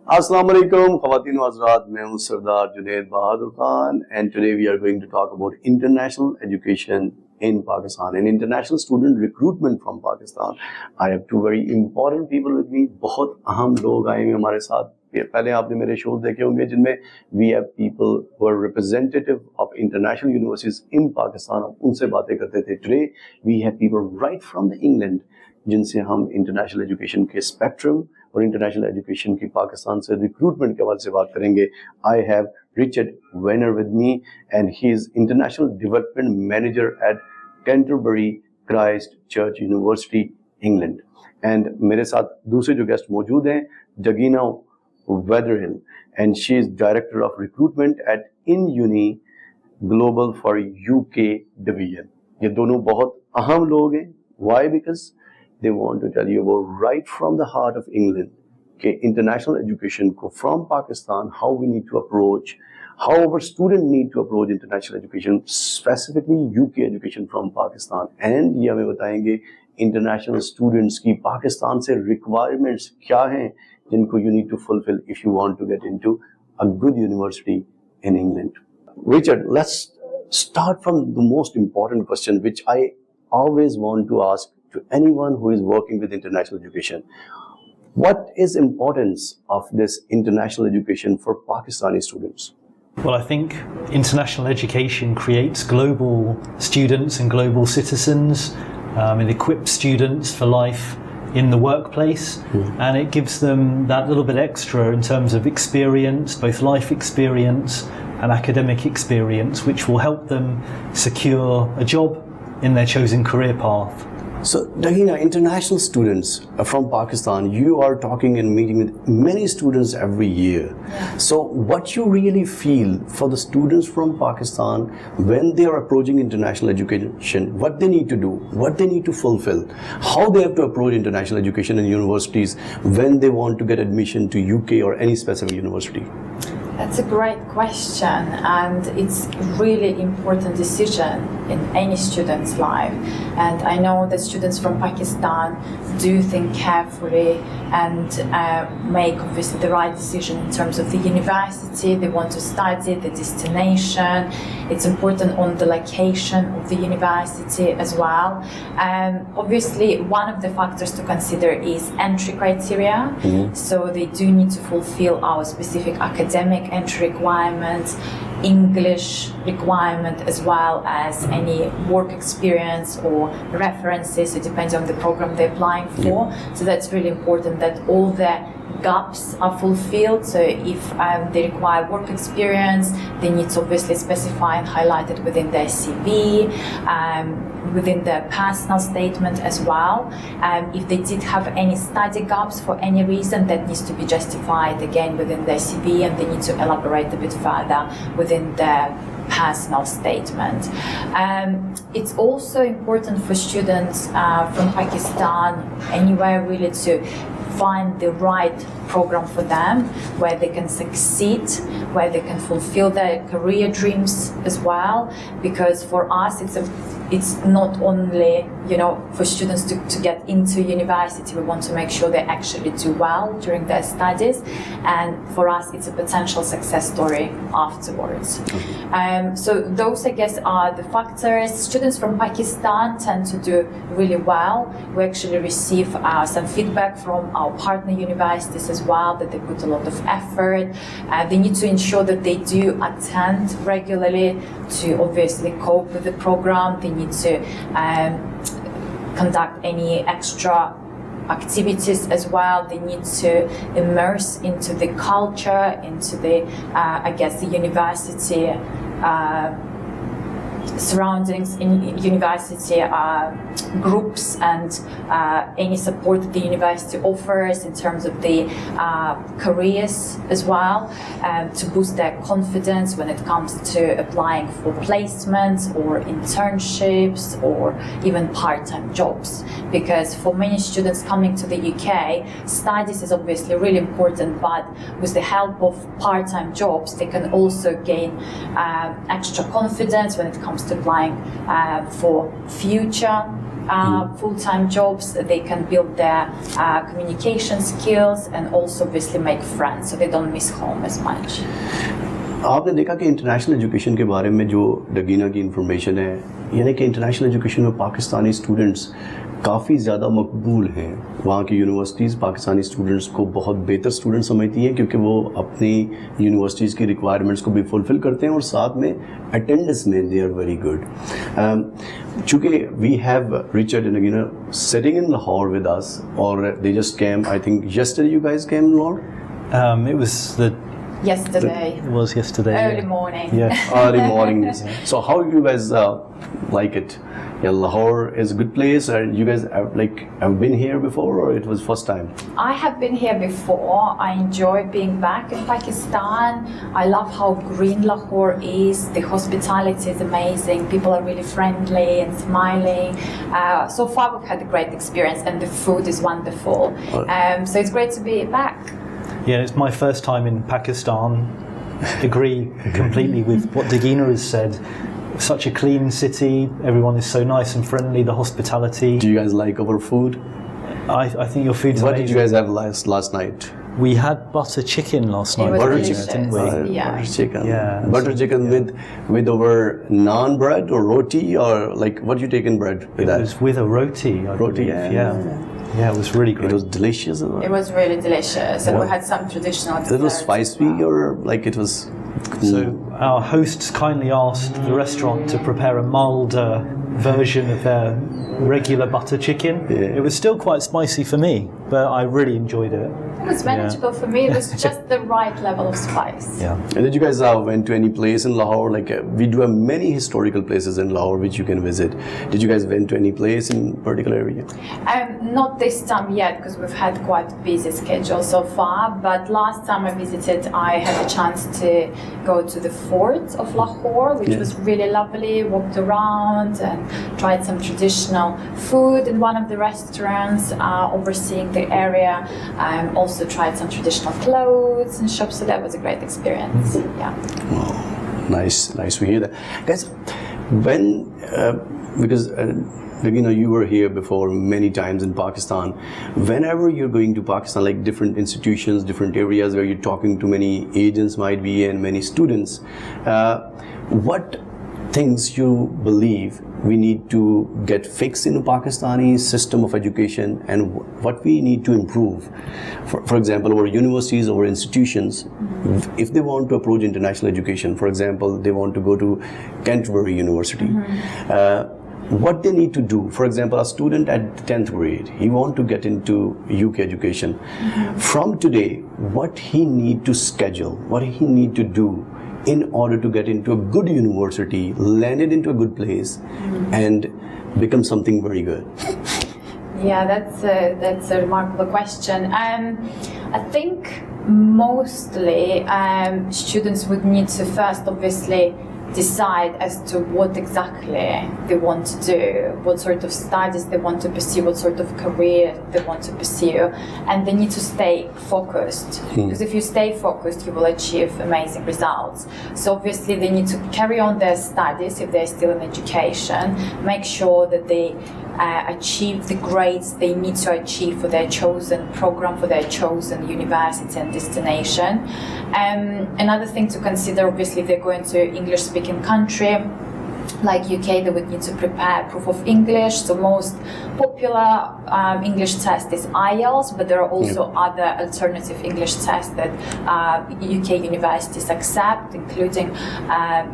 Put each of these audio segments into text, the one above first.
Assalamu alaikum, Khawateen wa Hazrat. मैं हूं सरदार जुनैद बहादुर Khan, and today we are going to talk about international education in Pakistan and international student recruitment from Pakistan. I have two very important people with me. बहुत अहम लोग आए हैं हमारे साथ. पहले आपने मेरे शोज देखे होंगे जिनमें we have people who are representative of international universities in Pakistan. हम उनसे बातें करते थे. Today we have people right from the England जिनसे हम इंटरनेशनल एजुकेशन के स्पेक्ट्रम और इंटरनेशनल एजुकेशन की पाकिस्तान से रिक्रूटमेंट के हवाले से बात करेंगे. I have Richard Wenner with me and he is international development manager at Canterbury Christ Church University England. And मेरे साथ दूसरे जो गेस्ट मौजूद हैं, Georgina Weatherhill, and she is director of recruitment at in uni global for UK division. ये दोनों बहुत अहम लोग हैं. Why? Because they want to tell you about right from the heart of England, okay, international education from Pakistan, how we need to approach, how our students need to approach international education, specifically UK education from Pakistan. And ये हमें बताएंगे international students की पाकिस्तान से requirements क्या हैं जिनको you need to fulfill if you want to get into a good university in England. Richard, let's start from the most important question which I always want to ask to anyone who is working with international education. What is importance of this international education for Pakistani students? Well, I think international education creates global students and global citizens. It equips students for life in the workplace, and it gives them that little bit extra in terms of experience, both life experience and academic experience, which will help them secure a job in their chosen career path. So, Dagina, international students from Pakistan, you are talking and meeting with many students every year. Yeah. So, what you really feel for the students from Pakistan when they are approaching international education, what they need to do, what they need to fulfill, how they have to approach international education in universities when they want to get admission to UK or any specific university? That's a great question, and it's a really important decision in any student's life. And I know that students from Pakistan do think carefully and make obviously the right decision in terms of the university they want to study, the destination. It's important on the location of the university as well. Obviously, one of the factors to consider is entry criteria. So they do need to fulfill our specific academic entry requirements, English requirement, as well as any work experience or references. It depends on the program they're applying for. So that's really important that all the gaps are fulfilled. So if they require work experience, they need to obviously specify and highlight it within their CV, within their personal statement as well. If they did have any study gaps for any reason, that needs to be justified again within their CV, and they need to elaborate a bit further within their personal statement. It's also important for students from Pakistan anywhere really to find the right program for them, where they can succeed, where they can fulfill their career dreams as well. Because for us, it's not only, for students to get into university. We want to make sure they actually do well during their studies, and for us, it's a potential success story afterwards. So those, I guess, are the factors. Students from Pakistan tend to do really well. We actually receive some feedback from our partner universities as well, that they put a lot of effort. They need to ensure that they do attend regularly to obviously cope with the program. They need to conduct any extra activities as well. They need to immerse into the culture, into the, the university surroundings, in university groups, and any support that the university offers in terms of the careers as well, to boost their confidence when it comes to applying for placements or internships or even part-time jobs. Because for many students coming to the UK, studies is obviously really important, but with the help of part-time jobs, they can also gain extra confidence when it comes to applying for future full-time jobs. They can build their communication skills and also obviously make friends, so they don't miss home as much. आपने देखा कि international education के बारे में जो डगीना की information है, यानी कि इंटरनेशनल एजुकेशन में पाकिस्तानी स्टूडेंट्स काफ़ी ज़्यादा मकबूल हैं। वहाँ की यूनिवर्सिटीज़ पाकिस्तानी स्टूडेंट्स को बहुत बेहतर स्टूडेंट समझती हैं, क्योंकि वो अपनी यूनिवर्सिटीज़ की रिक्वायरमेंट्स को भी फुलफ़िल करते हैं और साथ में अटेंडेंस में दे आर वेरी गुड। चूँकि we have Richard and again sitting in Lahore with us, और they just came, I think yesterday you guys came in Lahore? It was yesterday. It was yesterday. Early morning. Yeah. Early morning. So how you guys like it? Yeah, Lahore is a good place. And you guys have been here before, or it was first time? I have been here before. I enjoy being back in Pakistan. I love how green Lahore is. The hospitality is amazing. People are really friendly and smiling. So far we've had a great experience, and the food is wonderful. So it's great to be back. Yeah, it's my first time in Pakistan. Agree completely with what Dagina has said. Such a clean city. Everyone is so nice and friendly. The hospitality. Do you guys like our food? I think your food's What amazing. did you guys have last night? We had butter chicken last night. It was Butter delicious, chicken, didn't we? Yeah. Butter chicken. Yeah. Butter chicken with our naan bread or roti, or like what you take in bread with It that? was with a roti. I Roti, believe. yeah. Yeah, it was really great. It was delicious. It was really delicious, and we had some traditional desserts. It was spicy, as well. or like it was. So our hosts kindly asked the restaurant to prepare a milder version of their regular butter chicken. Yeah. It was still quite spicy for me, but I really enjoyed it. It was manageable for me. It was just the right level of spice. Yeah. And did you guys went to any place in Lahore? Like we do have many historical places in Lahore which you can visit. Did you guys went to any place in particular area? Not this time yet, because we've had quite a busy schedule so far. But last time I visited, I had a chance to go to the fort of Lahore, which was really lovely. Walked around and tried some traditional food in one of the restaurants, overseeing the area. Also tried some traditional clothes and shops, so that was a great experience. Yeah. Wow, nice to hear that, guys. When because you were here before many times in Pakistan. Whenever you're going to Pakistan, like different institutions, different areas where you're talking to many agents might be and many students, what things you believe we need to get fixed in the Pakistani system of education, and what we need to improve? For example, our universities, our institutions, if they want to approach international education, for example, they want to go to Canterbury University, what they need to do. For example, a student at 10th grade, he want to get into UK education. From today, what he need to schedule, what he need to do in order to get into a good university, landed into a good place, and become something very good? Yeah, that's a remarkable question. I think mostly students would need to first obviously decide as to what exactly they want to do, what sort of studies they want to pursue, what sort of career they want to pursue, and they need to stay focused. Because if you stay focused, you will achieve amazing results. So obviously they need to carry on their studies if they're still in education, make sure that they achieve the grades they need to achieve for their chosen program, for their chosen university and destination. Another thing to consider, obviously, if they're going to English-speaking country like UK, they would need to prepare proof of English. So most popular English test is IELTS, but there are also other alternative English tests that UK universities accept, including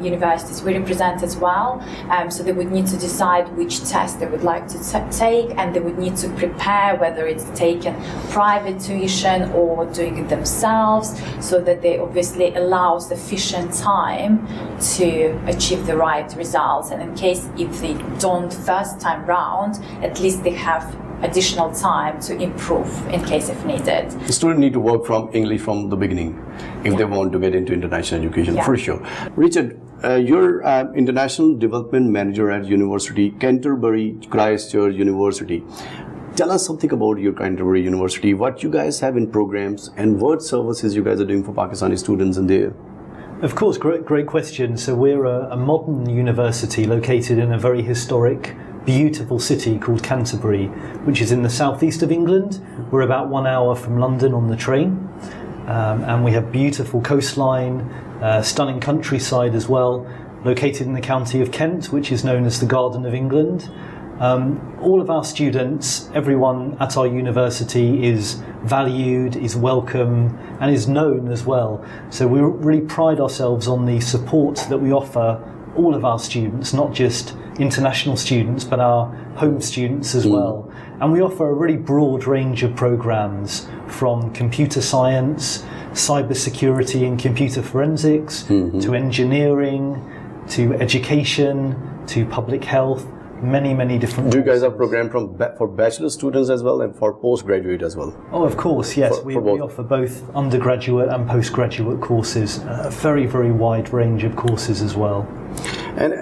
universities we represent as well. So they would need to decide which test they would like to take, and they would need to prepare whether it's taken private tuition or doing it themselves, so that they obviously allow sufficient time to achieve the right results. And in case if they don't first time round, at least they have additional time to improve in case if needed. The student need to work from English from the beginning if they want to get into international education, for sure. Richard, you're International Development Manager at University, Canterbury Christ Church University. Tell us something about your Canterbury University, what you guys have in programs, and what services you guys are doing for Pakistani students in there. Of course, great question. So we're a modern university located in a very historic, beautiful city called Canterbury, which is in the southeast of England. We're about 1 hour from London on the train, and we have beautiful coastline, stunning countryside as well, located in the county of Kent, which is known as the Garden of England. All of our students, everyone at our university is valued, is welcome, and is known as well. So we really pride ourselves on the support that we offer all of our students, not just international students, but our home students as well. And we offer a really broad range of programs, from computer science, cybersecurity and computer forensics, to engineering, to education, to public health. Many different. Do you guys have program for bachelor students as well and for postgraduate as well? Oh, of course, yes. We offer both undergraduate and postgraduate courses. A very wide range of courses as well. And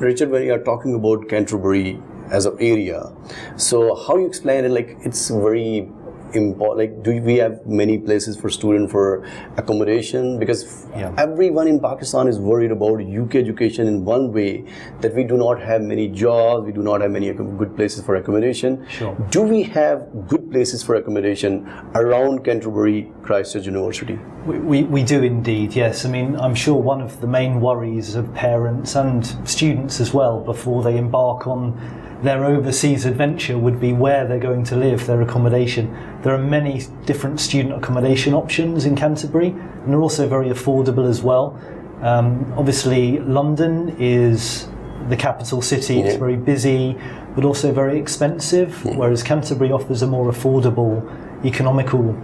Richard, when you are talking about Canterbury as an area, so how you explain it? Like, it's very important. Like, do we have many places for students for accommodation? Because everyone in Pakistan is worried about UK education in one way, that we do not have many jobs, we do not have many good places for accommodation. Sure. Do we have good places for accommodation around Canterbury Christ Church University? We do indeed, yes. I mean, I'm sure one of the main worries of parents and students as well before they embark on their overseas adventure would be where they're going to live, their accommodation. There are many different student accommodation options in Canterbury, and they're also very affordable as well. Obviously, London is the capital city, it's very busy, but also very expensive, whereas Canterbury offers a more affordable, economical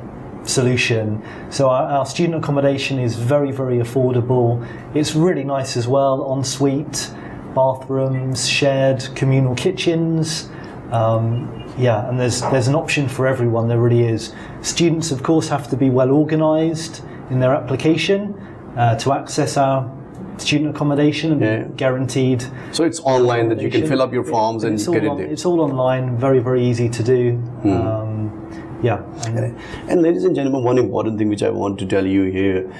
solution. So our student accommodation is very affordable. It's really nice as well, ensuite, bathrooms, shared communal kitchens, and there's an option for everyone. There really is. Students, of course, have to be well organised in their application to access our student accommodation and guaranteed. So it's online that you can fill up your forms and get it there. It's all online, very easy to do. And ladies and gentlemen, one important thing which I want to tell you here,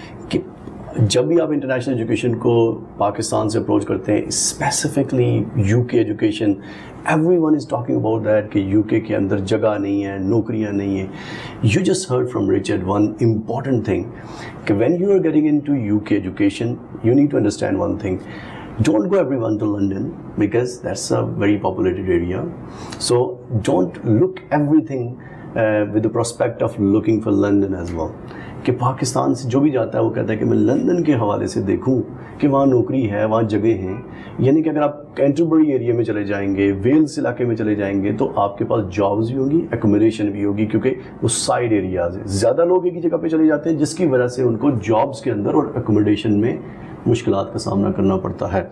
जब भी आप international education को पाकिस्तान से approach करते हैं, specifically UK education, everyone is talking about that कि UK के अंदर जगह नहीं है, नौकरियां नहीं है. You just heard from Richard one important thing कि when you are getting into UK education, you need to understand one thing. Don't go everyone to London because that's a very populated area. So don't look everything with the prospect of looking for London as well. कि पाकिस्तान से जो भी जाता है वो कहता है कि मैं लंदन के हवाले से देखूं कि वहाँ नौकरी है, वहाँ जगह हैं. यानी कि अगर आप कैंटरबरी एरिया में चले जाएंगे, वेल्स इलाके में चले जाएंगे, तो आपके पास जॉब्स भी होंगी, एकोमोडेशन भी होगी, क्योंकि वो साइड एरियाज है. ज़्यादा लोग एक ही जगह पे चले जाते हैं, जिसकी वजह से उनको जॉब्स के अंदर और एकोमोडेशन में मुश्किलात का सामना करना पड़ता है.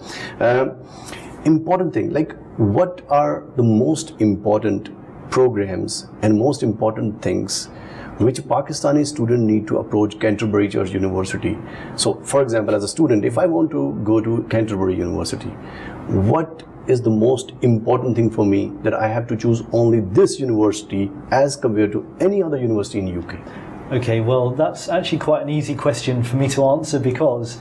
Important thing, like what are the most important programs and most important things which Pakistani student need to approach Canterbury Church University? So, for example, as a student, if I want to go to Canterbury University, what is the most important thing for me that I have to choose only this university as compared to any other university in UK? Okay, well, that's actually quite an easy question for me to answer because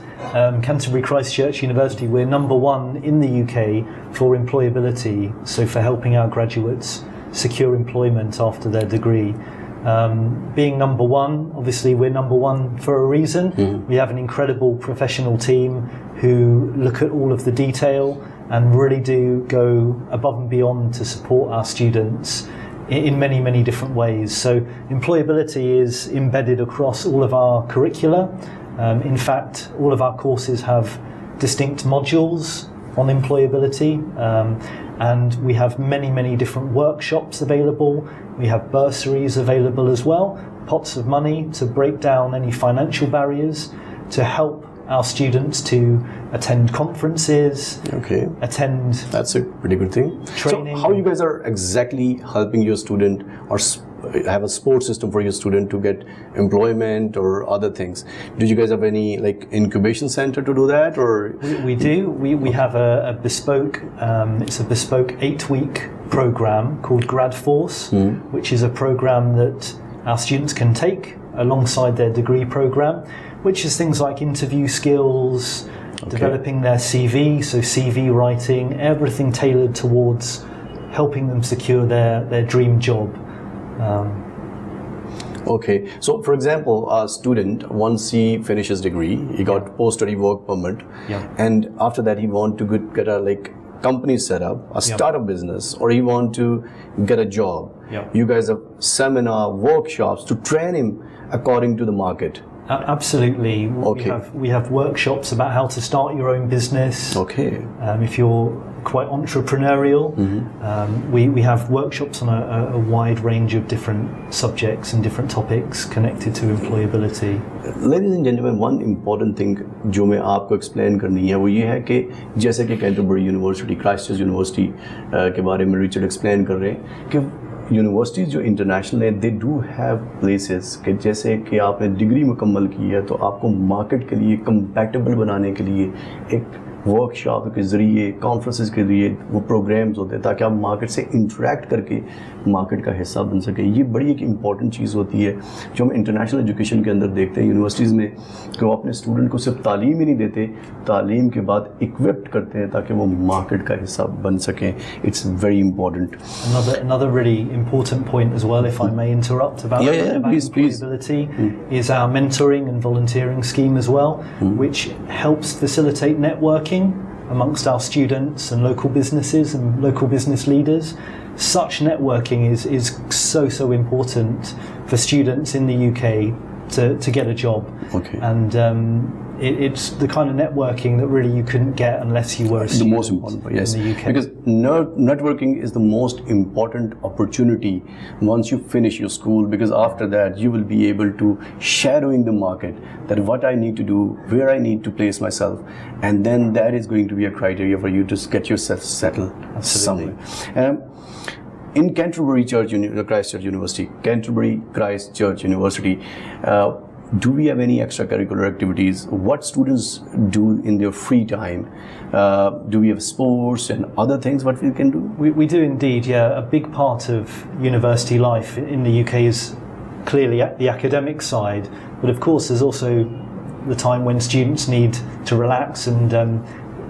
Canterbury Christ Church University, we're #1 in the UK for employability, so for helping our graduates secure employment after their degree. Being #1, obviously we're #1 for a reason. We have an incredible professional team who look at all of the detail and really do go above and beyond to support our students in many different ways. So employability is embedded across all of our curricula. In fact, all of our courses have distinct modules on employability, and we have many different workshops available. We have bursaries available as well, pots of money to break down any financial barriers, to help our students to attend conferences, attend. That's a pretty good thing. Training. So how you guys are exactly helping your student or have a support system for your student to get employment or other things? Do you guys have any like incubation center to do that, or? We do. We have a bespoke. It's a bespoke 8-week program called Grad Force, which is a program that our students can take alongside their degree program, which is things like interview skills, developing their CV, so CV writing, everything tailored towards helping them secure their dream job. Okay, so for example, a student, once he finishes degree, he got post-study work permit, and after that he want to get a company set up, a startup business, or he want to get a job. You guys have seminar, workshops to train him according to the market. Absolutely. We have workshops about how to start your own business. If you're quite entrepreneurial, we have workshops on a wide range of different subjects and different topics connected to employability. Ladies and gentlemen, one important thing जो मैं आपको explain करनी है वो ये है कि जैसे कि Canterbury University, Christ Church University के बारे में रिचर्ड explain कर रहे हैं कि यूनिवर्सिटीज़ जो इंटरनेशनल है दे डू हैव प्लेसेस कि जैसे कि आपने डिग्री मुकम्मल की है तो आपको मार्केट के लिए कंपैटिबल बनाने के लिए एक वर्कशॉप के ज़रिए, कॉन्फ्रेंसेस के ज़रिए वो प्रोग्राम्स होते हैं ताकि आप मार्केट से इंटरेक्ट करके मार्केट का हिस्सा बन सकें। ये बड़ी एक इम्पॉर्टेंट चीज़ होती है जो हम इंटरनेशनल एजुकेशन के अंदर देखते हैं यूनिवर्सिटीज़ में कि वो अपने स्टूडेंट को सिर्फ तालीम ही नहीं देते, तालीम के बाद इक्विप्ड करते हैं ताकि वो मार्केट का हिस्सा बन सकें। It's very important. Another really important point as well, if I may interrupt, about employability is our mentoring and volunteering scheme as well, which helps facilitate networking amongst our students and local businesses and local business leaders. Such networking is so important for students in the UK to get a job. And it's the kind of networking that really you couldn't get unless you were a student. The most important part, yes. In the UK. Because networking is the most important opportunity once you finish your school, because after that you will be able to shadowing the market, that what I need to do, where I need to place myself, and then that is going to be a criteria for you to get yourself settled somewhere. In Canterbury Christ Church University, Canterbury Christ Church University, do we have any extracurricular activities? What students do in their free time? Do we have sports and other things what we can do? We do indeed, yeah. A big part of university life in the UK is clearly the academic side, but of course there's also the time when students need to relax and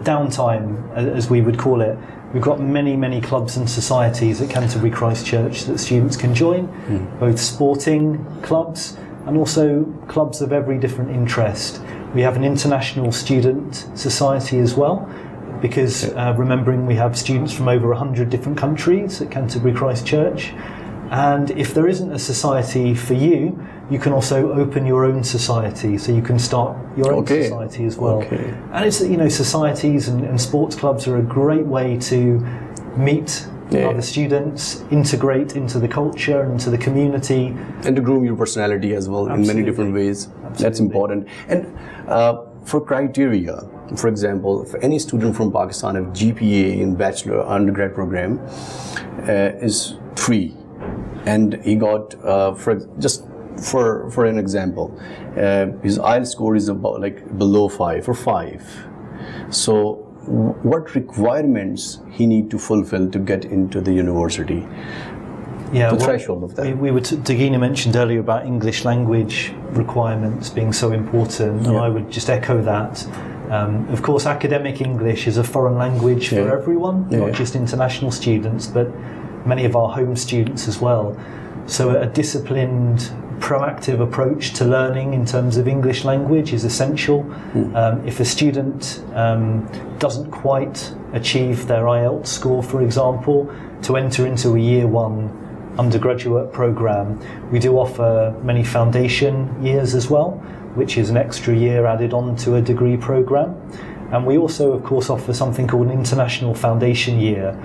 downtime, as we would call it. We've got many clubs and societies at Canterbury Christ Church that students can join, both sporting clubs and also clubs of every different interest. We have an international student society as well, because remembering we have students from over 100 different countries at Canterbury Christ Church. And if there isn't a society for you, you can also open your own society, so you can start your own society as well. And it's, societies and sports clubs are a great way to meet other students, integrate into the culture and into the community, and to groom your personality as well. In many different ways. That's important. And for criteria, for example, if any student from Pakistan have GPA in bachelor undergrad program is 3, and he got for an example, his IELTS score is about below 5 or 5. So what requirements he need to fulfill to get into the university? The threshold of that. Dagina mentioned earlier about English language requirements being so important, and I would just echo that. Of course, academic English is a foreign language for everyone, not just international students, but many of our home students as well. So a disciplined, proactive approach to learning in terms of English language is essential. If a student doesn't quite achieve their IELTS score, for example, to enter into a year 1 undergraduate program, we do offer many foundation years as well, which is an extra year added on to a degree program. And we also, of course, offer something called an international foundation year,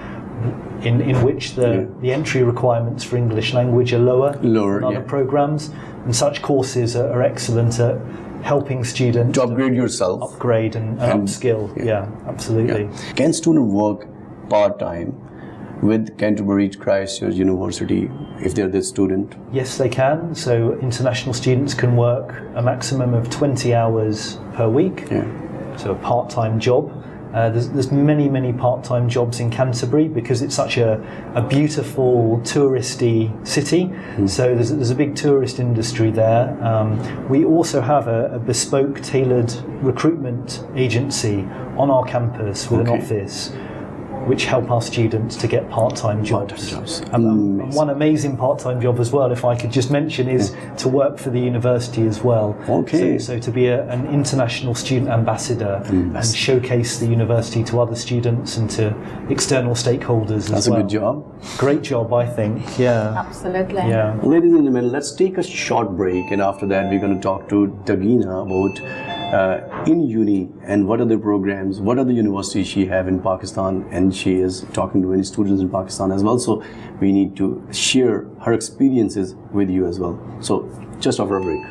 in which the entry requirements for English language are lower than other programs, and such courses are excellent at helping students to upgrade yourself, upgrade and upskill. Absolutely. Can students work part-time with Canterbury Christ Church University if they're the student? Yes, they can. So international students can work a maximum of 20 hours per week, so a part-time job. There's many part-time jobs in Canterbury because it's such a beautiful touristy city. So there's a big tourist industry there. We also have a bespoke tailored recruitment agency on our campus with an office, which help our students to get part-time jobs. And one amazing part-time job as well, if I could just mention, is to work for the university as well. Okay. So to be an international student ambassador and showcase the university to other students and to external stakeholders as well. That's a good job. Great job, I think. Yeah. Absolutely. Yeah. Ladies and gentlemen, let's take a short break, and after that we're going to talk to Dagina about in uni and what are the programs, what are the universities she have in Pakistan, and she is talking to many students in Pakistan as well. So we need to share her experiences with you as well. So just after a break.